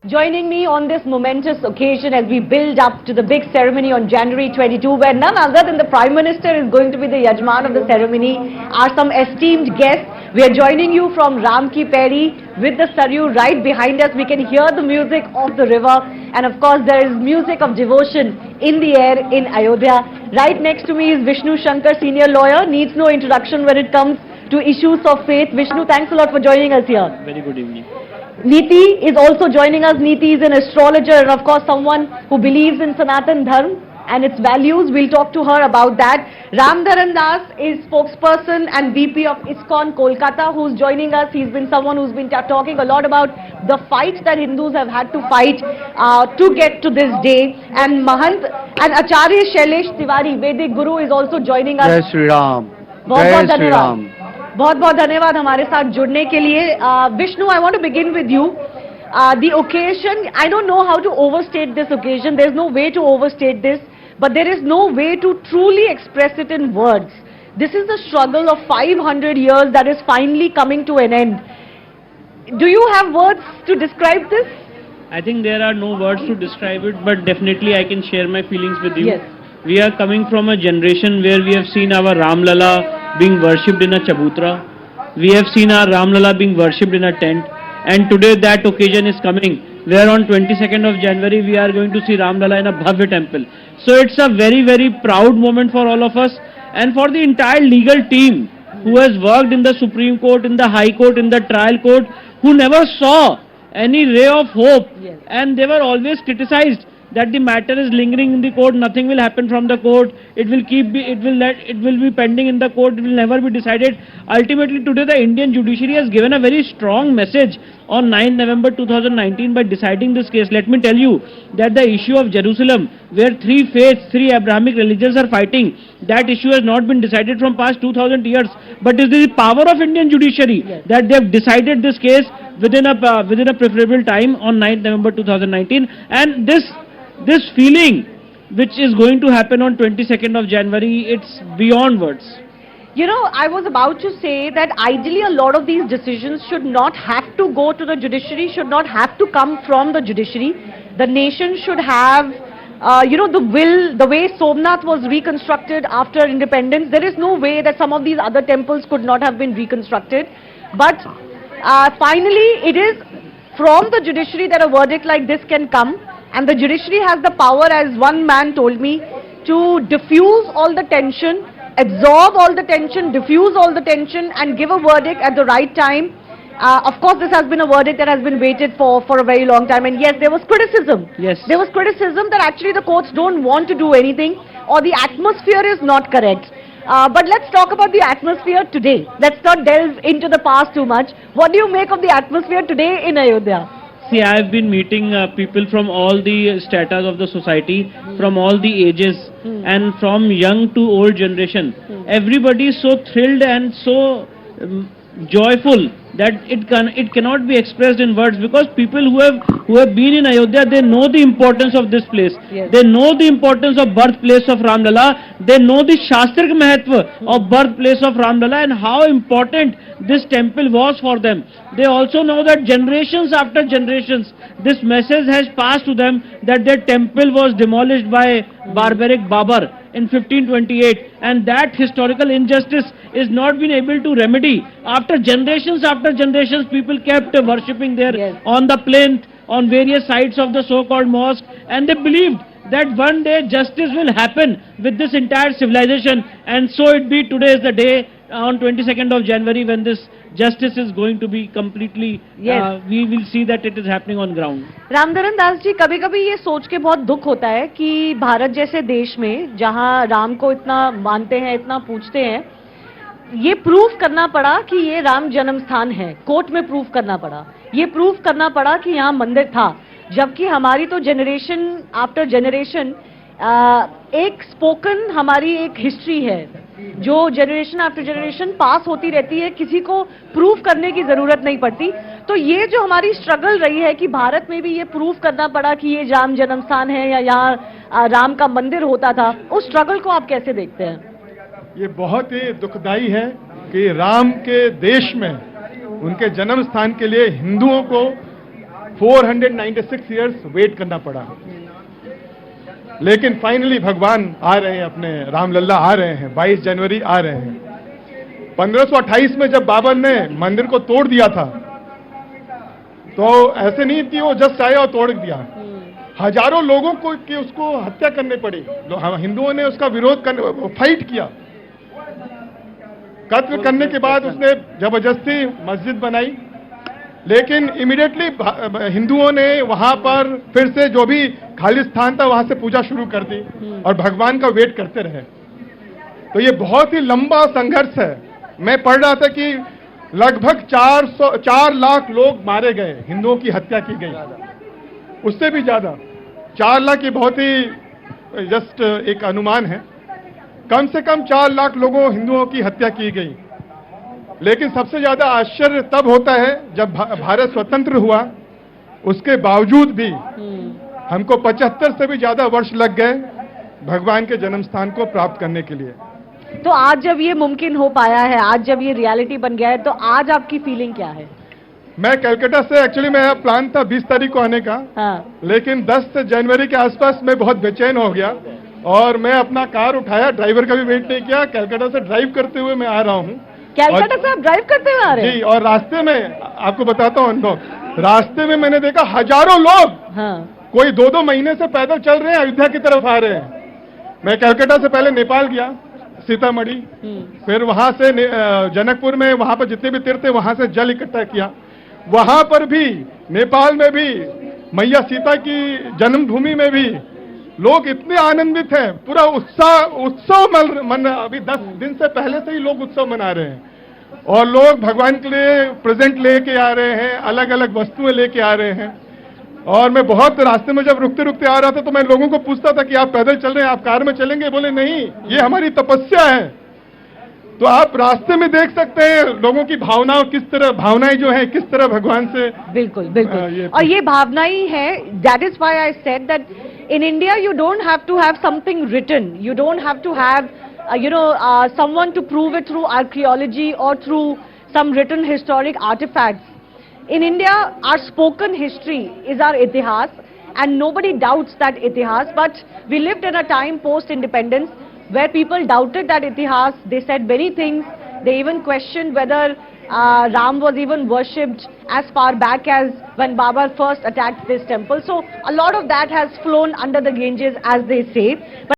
Joining me on this momentous occasion as we build up to the big ceremony on January 22, where none other than the Prime Minister is going to be the Yajman of the ceremony, are some esteemed guests. We are joining you from Ram Ki Peri with the Saryu right behind us. We can hear the music of the river, and of course there is music of devotion in the air in Ayodhya. Right next to me is Vishnu Shankar, senior lawyer, needs no introduction when it comes to issues of faith. Vishnu, thanks a lot for joining us here. Very good evening. Neeti is also joining us. Neeti is an astrologer and of course someone who believes in Sanatan Dharma and its values. We'll talk to her about that. Radharamn is spokesperson and VP of Iskcon Kolkata, who's joining us. He's been someone who's been talking a lot about the fight that Hindus have had to fight to get to this day. And Mahant and Acharya Shailesh Tiwari, Vedic Guru, is also joining us. जय श्री राम, बहुत जय श्री राम. बहुत बहुत धन्यवाद हमारे साथ जुड़ने के लिए. Vishnu, I want to begin with you. The occasion, I don't know how to overstate this occasion. There's no way to overstate this, but there is no way to truly express it in words. This is the struggle of 500 years that is finally coming to an end. Do you have words to describe this? I think there are no words to describe it, but definitely I can share my feelings with you. Yes. We are coming from a generation where we have seen our Ram Lalla being worshipped in a chabootra. We have seen our Ram Lalla being worshipped in a tent. And today that occasion is coming, where on 22nd of January we are going to see Ram Lalla in a bhavya temple. So it's a very, very proud moment for all of us and for the entire legal team who has worked in the Supreme Court, in the High Court, in the trial court, who never saw any ray of hope. Yes. And they were always criticized that the matter is lingering in the court, nothing will happen from the court, it will be pending in the court, it will never be decided. Ultimately today the Indian judiciary has given a very strong message on 9 November 2019 by deciding this case. Let me tell you that the issue of Jerusalem, where three faiths, three Abrahamic religions are fighting, that issue has not been decided from past 2000 years, but it is the power of Indian judiciary. Yes. That they have decided this case within a preferable time on 9 November 2019, and this feeling which is going to happen on 22nd of January, it's beyond words. You know, I was about to say that ideally a lot of these decisions should not have to go to the judiciary, should not have to come from the judiciary. The nation should have, the way Somnath was reconstructed after independence. There is no way that some of these other temples could not have been reconstructed. But finally, it is from the judiciary that a verdict like this can come. And the judiciary has the power, as one man told me, to diffuse all the tension, absorb all the tension, diffuse all the tension and give a verdict at the right time. Of course, this has been a verdict that has been waited for a very long time. And yes, there was criticism. Yes. There was criticism that actually the courts don't want to do anything or the atmosphere is not correct. But let's talk about the atmosphere today. Let's not delve into the past too much. What do you make of the atmosphere today in Ayodhya? See, I have been meeting people from all the stratas of the society, from all the ages, and from young to old generation. Everybody is so thrilled and so joyful that it cannot be expressed in words, because people who have been in Ayodhya, they know the importance of this place. Yes. They know the importance of birthplace of Ram Lalla. They know the Shastric Mahatva of birthplace of Ram Lalla and how important this temple was for them. They also know that generations after generations, this message has passed to them that their temple was demolished by barbaric Babar in 1528, and that historical injustice is not been able to remedy. After generations, people kept worshipping there. Yes. On the plinth, on various sites of the so-called mosque, and they believed that one day justice will happen with this entire civilization, and so it be. Today is the day, on 22nd of January, when this justice is going to be completely, yes. We will see that it is happening on ground. रामधरन Das ji, कभी-कभी ये सोच के बहुत दुख होता है कि भारत जैसे देश में जहां राम को इतना मानते हैं, इतना पूजते हैं, ये प्रूफ करना पड़ा कि ये राम जन्म स्थान है. कोर्ट में प्रूफ करना पड़ा. ये प्रूफ करना पड़ा कि यहाँ मंदिर था. जबकि हमारी तो जनरेशन आफ्टर जनरेशन एक स्पोकन हमारी एक हिस्ट्री है जो जनरेशन आफ्टर जनरेशन पास होती रहती है, किसी को प्रूफ करने की जरूरत नहीं पड़ती. तो ये जो हमारी स्ट्रगल रही है कि भारत में भी ये प्रूफ करना पड़ा कि ये राम जन्म स्थान है या यहाँ राम का मंदिर होता था, उस स्ट्रगल को आप कैसे देखते हैं? ये बहुत ही दुखदाई है कि राम के देश में उनके जन्म स्थान के लिए हिंदुओं को 496 इयर्स वेट करना पड़ा। लेकिन फाइनली भगवान आ रहे हैं, अपने राम लल्ला आ रहे हैं, 22 जनवरी आ रहे हैं। 1528 में जब बाबर ने मंदिर को तोड़ दिया था, तो ऐसे नहीं कि वो जस्ट आया और तोड़ दिया, हजारों लोगों को की उसको हत्या करनी पड़ी। हिंदुओं ने उसका विरोध करने, फाइट किया। कत्ल करने के बाद उसने जबरदस्ती मस्जिद बनाई, लेकिन इमीडिएटली हिंदुओं ने वहां पर फिर से जो भी खाली स्थान था वहां से पूजा शुरू कर दी और भगवान का वेट करते रहे। तो ये बहुत ही लंबा संघर्ष है। मैं पढ़ रहा था कि लगभग 4 लाख लोग मारे गए, हिंदुओं की हत्या की गई, उससे भी ज्यादा। 4 लाख ये बहुत ही जस्ट एक अनुमान है। कम से कम 4 लाख लोगों हिंदुओं की हत्या की गई। लेकिन सबसे ज्यादा आश्चर्य तब होता है जब भारत स्वतंत्र हुआ, उसके बावजूद भी हमको 75 से भी ज्यादा वर्ष लग गए भगवान के जन्म स्थान को प्राप्त करने के लिए। तो आज जब ये मुमकिन हो पाया है, आज जब ये रियलिटी बन गया है, तो आज आपकी फीलिंग क्या है? मैं कलकत्ता से, एक्चुअली मेरा प्लान था 20 तारीख को आने का, लेकिन 10 जनवरी के आसपास मैं बहुत बेचैन हो गया और मैं अपना कार उठाया, ड्राइवर का भी वेट नहीं किया, कलकत्ता से ड्राइव करते हुए मैं आ रहा हूँ। कलकत्ता से आप ड्राइव करते हुए आ रहे हैं? जी, और रास्ते में आपको बताता हूँ अनुभव, रास्ते में मैंने देखा हजारों लोग, कोई 2-2 महीने से पैदल चल रहे हैं, अयोध्या की तरफ आ रहे हैं। मैं कलकत्ता से पहले नेपाल गया, सीतामढ़ी, फिर वहां से जनकपुर में, वहां पर जितने भी तीर्थ थे वहां से जल इकट्ठा किया। वहां पर भी, नेपाल में भी, मैया सीता की जन्मभूमि में भी लोग इतने आनंदित हैं, पूरा उत्सव अभी 10 दिन से पहले से ही लोग उत्सव मना रहे हैं और लोग भगवान के लिए प्रेजेंट लेके आ रहे हैं, अलग अलग वस्तुएं लेके आ रहे हैं। और मैं बहुत रास्ते में जब रुकते रुकते आ रहा था तो मैं लोगों को पूछता था कि आप पैदल चल रहे हैं, आप कार में चलेंगे? बोले नहीं, ये हमारी तपस्या है। तो आप रास्ते में देख सकते हैं लोगों की भावनाओं किस तरह, भावनाएं जो है किस तरह भगवान से। बिल्कुल बिल्कुल, और ये भावना ही है। That is why I said that in India you don't have to have something written, you don't have to have someone to prove it through archaeology or through some written historic artifacts. In India our spoken history is our itihas and nobody doubts that itihas, but we lived in a time post independence where people doubted that itihas. They said many things, they even questioned whether Ram was even worshipped as far back as when Babur first attacked this temple. So a lot of that has flown under the Ganges, as they say. But